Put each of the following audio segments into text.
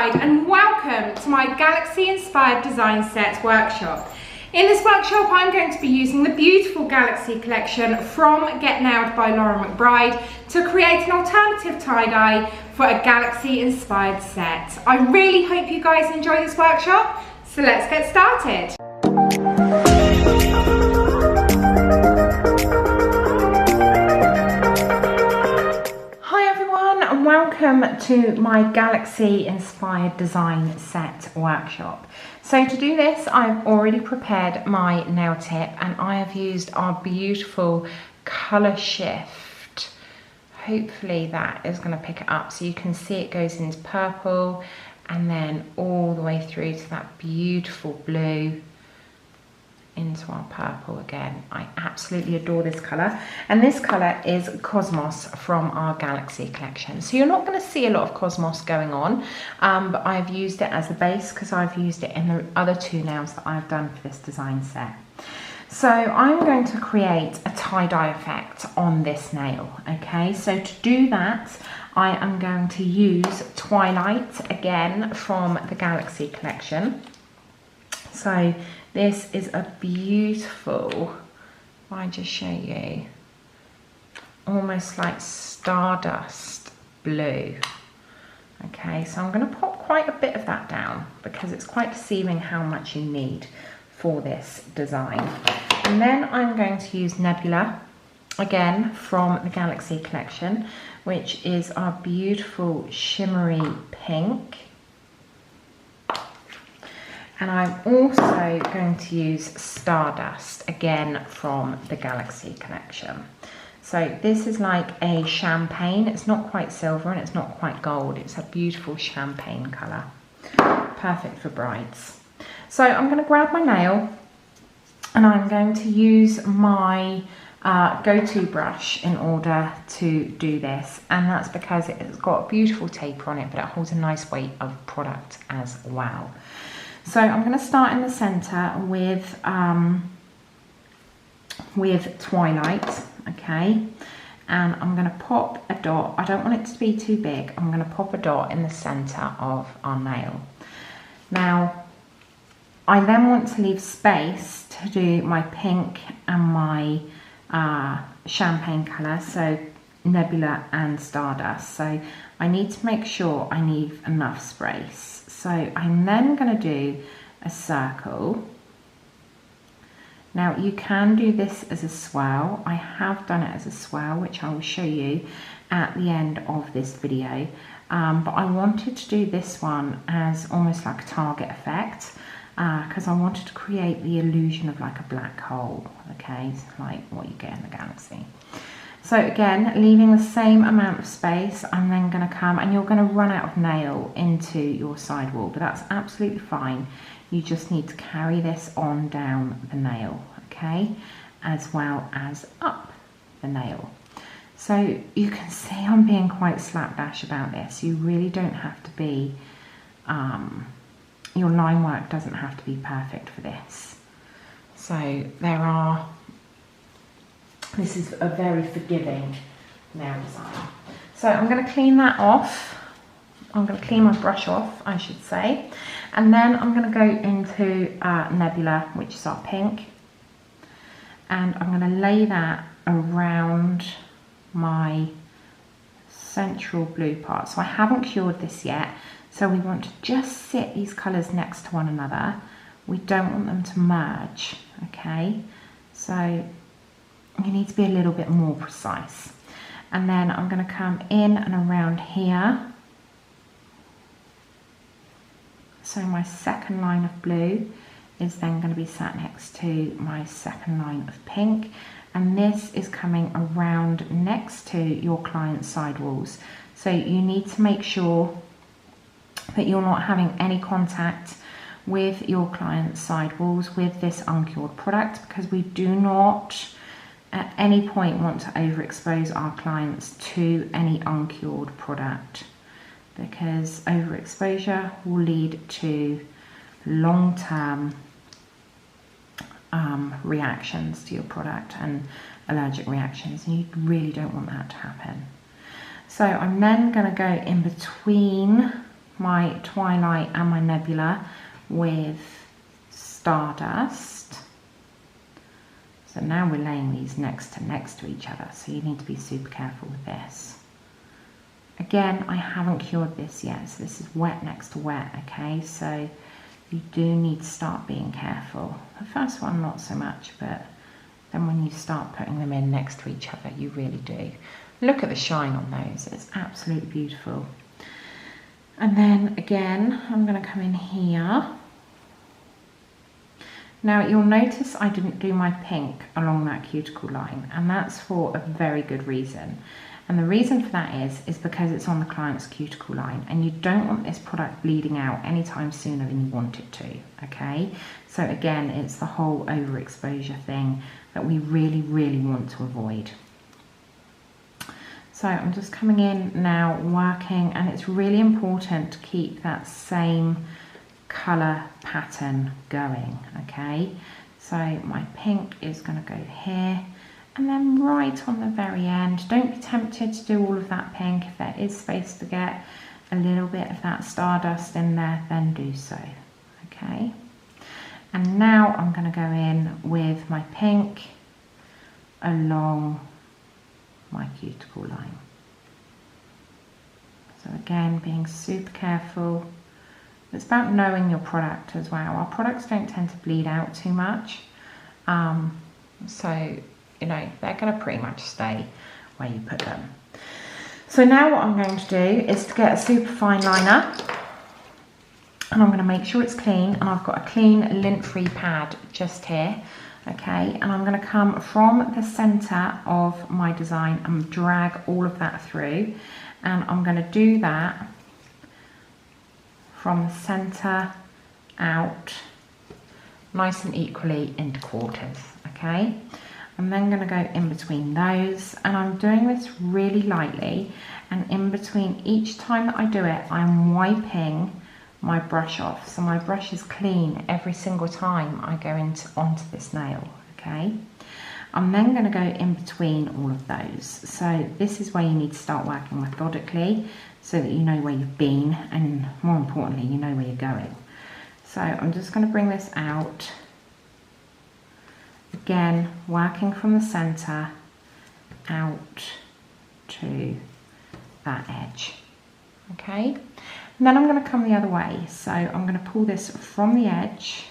McBride and welcome to my Galaxy Inspired Design Sets workshop. In this workshop I'm going to be using the beautiful Galaxy collection from Get Nailed by McBride to create an alternative tie-dye for a Galaxy Inspired set. I really hope you guys enjoy this workshop, so let's get started. And welcome to my Galaxy Inspired Design Set workshop. So to do this, I've already prepared my nail tip and I have used our beautiful colour shift. Hopefully that is going to pick it up so you can see it goes into purple and then all the way through to that beautiful blue into our purple again. I absolutely adore this colour, and this colour is Cosmos from our Galaxy collection. So you're not going to see a lot of Cosmos going on, but I've used it as a base because I've used it in the other two nails that I've done for this design set. So I'm going to create a tie-dye effect on this nail. Okay, so to do that I am going to use Twilight again from the Galaxy collection. So this is a beautiful, if I just show you, almost like stardust blue. Okay, so I'm going to pop quite a bit of that down because it's quite deceiving how much you need for this design. And then I'm going to use Nebula, again from the Galaxy collection, which is our beautiful shimmery pink. And I'm also going to use Stardust, again from the Galaxy collection. So this is like a champagne. It's not quite silver and it's not quite gold. It's a beautiful champagne colour. Perfect for brides. So I'm going to grab my nail and I'm going to use my go-to brush in order to do this. And that's because it's got a beautiful taper on it, but it holds a nice weight of product as well. So I'm going to start in the centre with Twilight, okay, and I'm going to pop a dot. I don't want it to be too big. I'm going to pop a dot in the centre of our nail. Now, I then want to leave space to do my pink and my champagne colour, so Nebula and Stardust. So I need to make sure I leave enough space. So I'm then going to do a circle. Now you can do this as a swell. I have done it as a swell, which I will show you at the end of this video. But I wanted to do this one as almost like a target effect because I wanted to create the illusion of like a black hole, okay, it's like what you get in the Galaxy. So again, leaving the same amount of space, I'm then going to come and you're going to run out of nail into your sidewall, but that's absolutely fine. You just need to carry this on down the nail, okay, as well as up the nail. So you can see I'm being quite slapdash about this. You really don't have to be, your line work doesn't have to be perfect for this. So this is a very forgiving nail design. So I'm going to clean that off. I'm going to clean my brush off, I should say. And then I'm going to go into Nebula, which is our pink. And I'm going to lay that around my central blue part. So I haven't cured this yet. So we want to just sit these colours next to one another. We don't want them to merge, okay? So you need to be a little bit more precise. And then I'm going to come in and around here. So my second line of blue is then going to be sat next to my second line of pink. And this is coming around next to your client's sidewalls. So you need to make sure that you're not having any contact with your client's sidewalls with this uncured product, because we do not at any point want to overexpose our clients to any uncured product, because overexposure will lead to long-term reactions to your product and allergic reactions, and you really don't want that to happen. So I'm then going to go in between my Twilight and my Nebula with Stardust. So now we're laying these next to each other, so you need to be super careful with this. Again, I haven't cured this yet, so this is wet next to wet, okay? So you do need to start being careful. The first one, not so much, but then when you start putting them in next to each other, you really do. Look at the shine on those, it's absolutely beautiful. And then again, I'm going to come in here. Now you'll notice I didn't do my pink along that cuticle line, and that's for a very good reason. And the reason for that is because it's on the client's cuticle line, and you don't want this product bleeding out anytime sooner than you want it to, okay? So again, it's the whole overexposure thing that we really, really want to avoid. So I'm just coming in now, working, and it's really important to keep that same colour pattern going, okay? So my pink is going to go here, and then right on the very end, don't be tempted to do all of that pink. If there is space to get a little bit of that stardust in there, then do so, okay? And now I'm going to go in with my pink along my cuticle line. So again, being super careful. It's about knowing your product as well. Our products don't tend to bleed out too much. So, you know, they're going to pretty much stay where you put them. So now what I'm going to do is to get a super fine liner. And I'm going to make sure it's clean. And I've got a clean lint-free pad just here. Okay, and I'm going to come from the centre of my design and drag all of that through. And I'm going to do that from the centre out nice and equally into quarters, okay? I'm then going to go in between those, and I'm doing this really lightly, and in between each time that I do it, I'm wiping my brush off, so my brush is clean every single time I go onto this nail, okay? I'm then going to go in between all of those. So this is where you need to start working methodically so that you know where you've been, and more importantly, you know where you're going. So I'm just going to bring this out. Again, working from the centre out to that edge, okay? And then I'm going to come the other way. So I'm going to pull this from the edge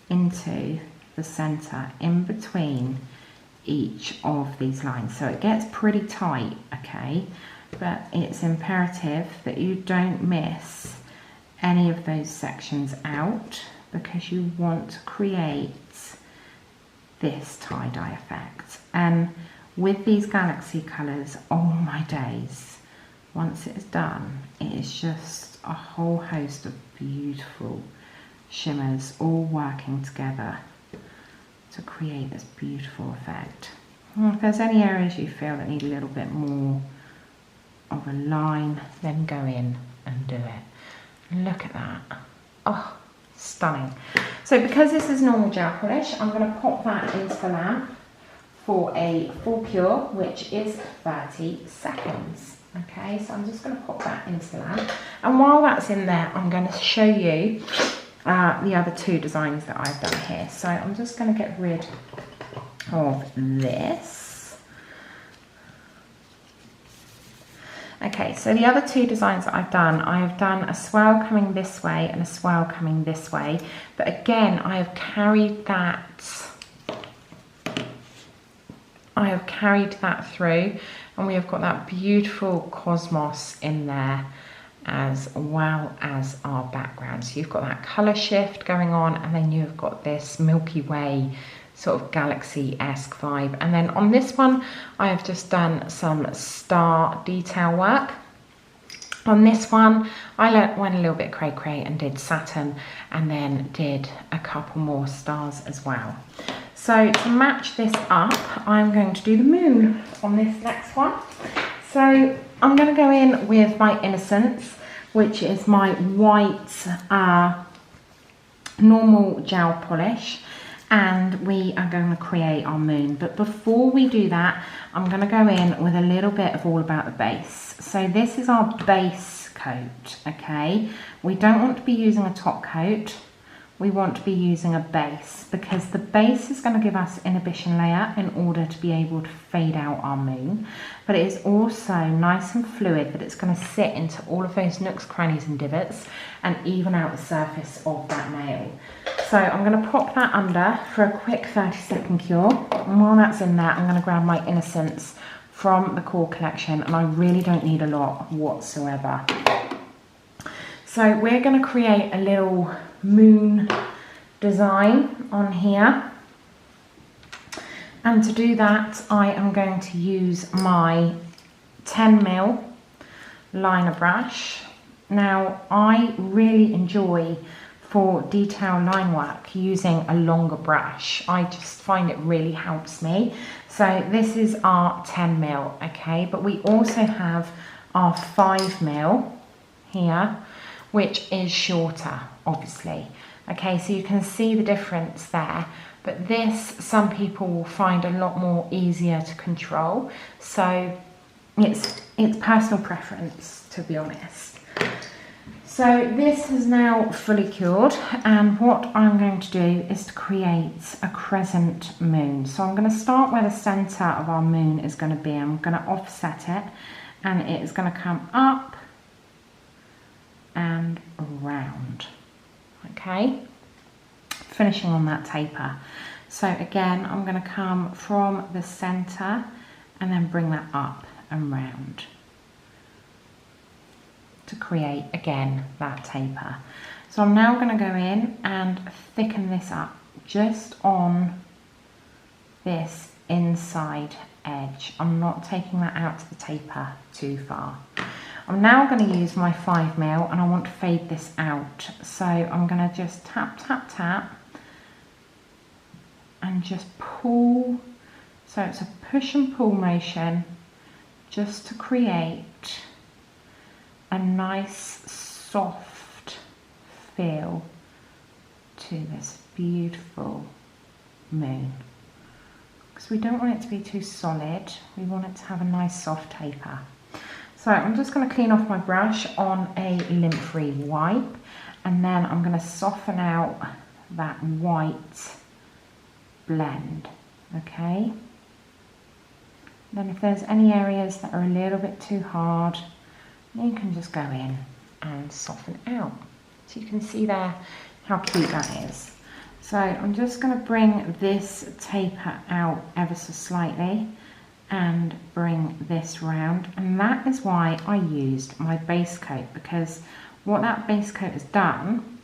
into the centre in between each of these lines. So it gets pretty tight, okay? But it's imperative that you don't miss any of those sections out, because you want to create this tie-dye effect. And with these galaxy colours, oh my days, once it's done, it is just a whole host of beautiful shimmers all working together to create this beautiful effect. If there's any areas you feel that need a little bit more of a line, then go in and do it. Look at that. Oh, stunning. So because this is normal gel polish, I'm going to pop that into the lamp for a full cure, which is 30 seconds. Okay, so I'm just going to pop that into the lamp. And while that's in there, I'm going to show you the other two designs that I've done here. So I'm just going to get rid of this. Okay, so the other two designs that I have done a swell coming this way and a swell coming this way. But again, I have carried that through, and we have got that beautiful cosmos in there as well as our background. So you've got that colour shift going on, and then you've got this Milky Way sort of galaxy-esque vibe. And then on this one, I have just done some star detail work. On this one, I went a little bit cray-cray and did Saturn, and then did a couple more stars as well. So to match this up, I'm going to do the moon on this next one. So I'm going to go in with my Innocence, which is my white normal gel polish, and we are going to create our moon. But before we do that, I'm going to go in with a little bit of All About the Base. So this is our base coat, okay? We don't want to be using a top coat. We want to be using a base, because the base is going to give us inhibition layer in order to be able to fade out our moon, but it is also nice and fluid, that it's going to sit into all of those nooks, crannies and divots and even out the surface of that nail. So I'm going to pop that under for a quick 30-second cure, and while that's in there, I'm going to grab my Innocence from the Core collection, and I really don't need a lot whatsoever. So we're going to create a little moon design on here, and to do that I am going to use my 10mm liner brush. Now I really enjoy, for detail line work, using a longer brush. I just find it really helps me. So this is our 10mm, okay, but we also have our 5mm here, which is shorter, obviously. Okay, so you can see the difference there, but this, some people will find a lot more easier to control. So it's personal preference, to be honest. So this is now fully cured, and what I'm going to do is to create a crescent moon. So I'm going to start where the center of our moon is going to be. I'm going to offset it, and it is going to come up and around, okay, finishing on that taper. So again, I'm going to come from the center and then bring that up and round to create again that taper. So I'm now going to go in and thicken this up just on this inside edge. I'm not taking that out to the taper too far. I'm now going to use my 5mm, and I want to fade this out. So I'm going to just tap, tap, tap, and just pull. So it's a push and pull motion, just to create a nice soft feel to this beautiful moon. Because we don't want it to be too solid, we want it to have a nice soft taper. So I'm just going to clean off my brush on a lint-free wipe, and then I'm going to soften out that white blend, okay? Then if there's any areas that are a little bit too hard, you can just go in and soften out. So you can see there how cute that is. So I'm just going to bring this taper out ever so slightly and bring this round, and that is why I used my base coat, because what that base coat has done,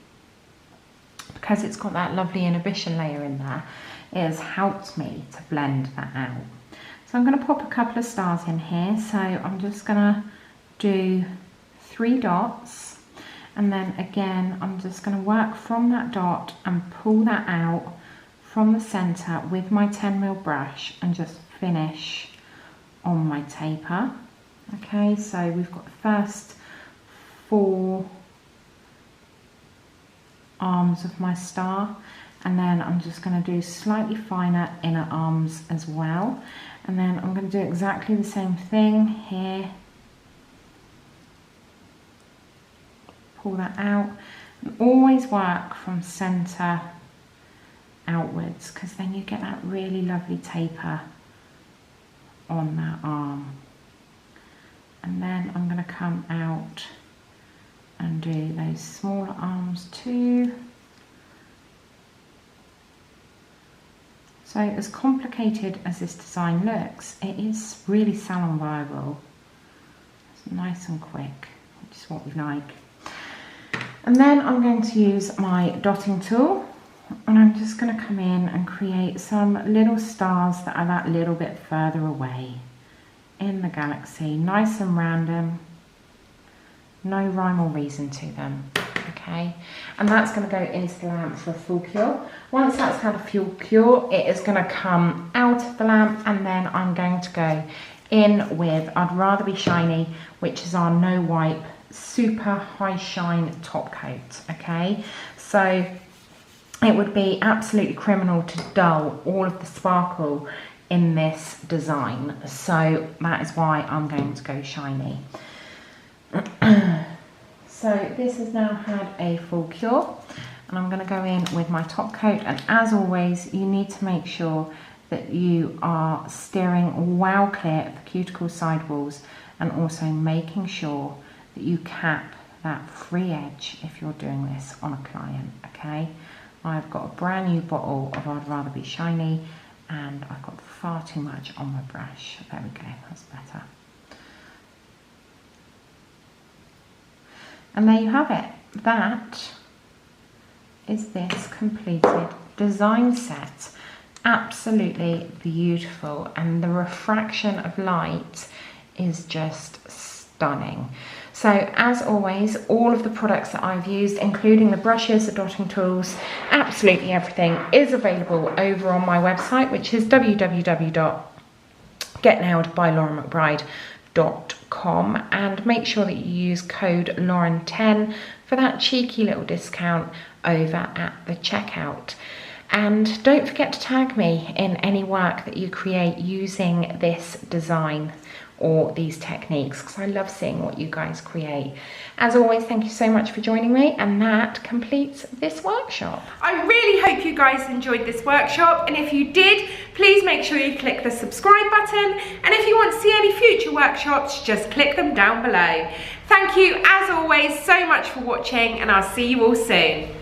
because it's got that lovely inhibition layer in there, it has helped me to blend that out. So I'm going to pop a couple of stars in here. So I'm just going to do 3 dots, and then again I'm just going to work from that dot and pull that out from the center with my 10mm brush and just finish on my taper. Okay, so we've got the first 4 arms of my star, and then I'm just going to do slightly finer inner arms as well, and then I'm going to do exactly the same thing here. Pull that out, and always work from center outwards, because then you get that really lovely taper on that arm. And then I'm going to come out and do those smaller arms too. So as complicated as this design looks, it is really salon viable. It's nice and quick, which is what we like. And then I'm going to use my dotting tool, and I'm just going to come in and create some little stars that are that little bit further away in the galaxy. Nice and random, no rhyme or reason to them, okay? And that's going to go into the lamp for a full cure. Once that's had a full cure, it is going to come out of the lamp, and then I'm going to go in with I'd Rather Be Shiny, which is our no wipe super high shine top coat, okay? So it would be absolutely criminal to dull all of the sparkle in this design, so that is why I'm going to go shiny. So this has now had a full cure, and I'm going to go in with my top coat, and as always you need to make sure that you are steering well clear of the cuticle sidewalls, and also making sure that you cap that free edge if you're doing this on a client, okay? I've got a brand new bottle of I'd Rather Be Shiny, and I've got far too much on my brush. There we go, that's better. And there you have it. That is this completed design set. Absolutely beautiful, and the refraction of light is just stunning. So as always, all of the products that I've used, including the brushes, the dotting tools, absolutely everything is available over on my website, which is www.getnailedbylaurenmcbride.com, and make sure that you use code Lauren10 for that cheeky little discount over at the checkout. And don't forget to tag me in any work that you create using this design or these techniques, because I love seeing what you guys create. As always, thank you so much for joining me, and that completes this workshop. I really hope you guys enjoyed this workshop, and if you did, please make sure you click the subscribe button, and if you want to see any future workshops, just click them down below. Thank you as always so much for watching, and I'll see you all soon.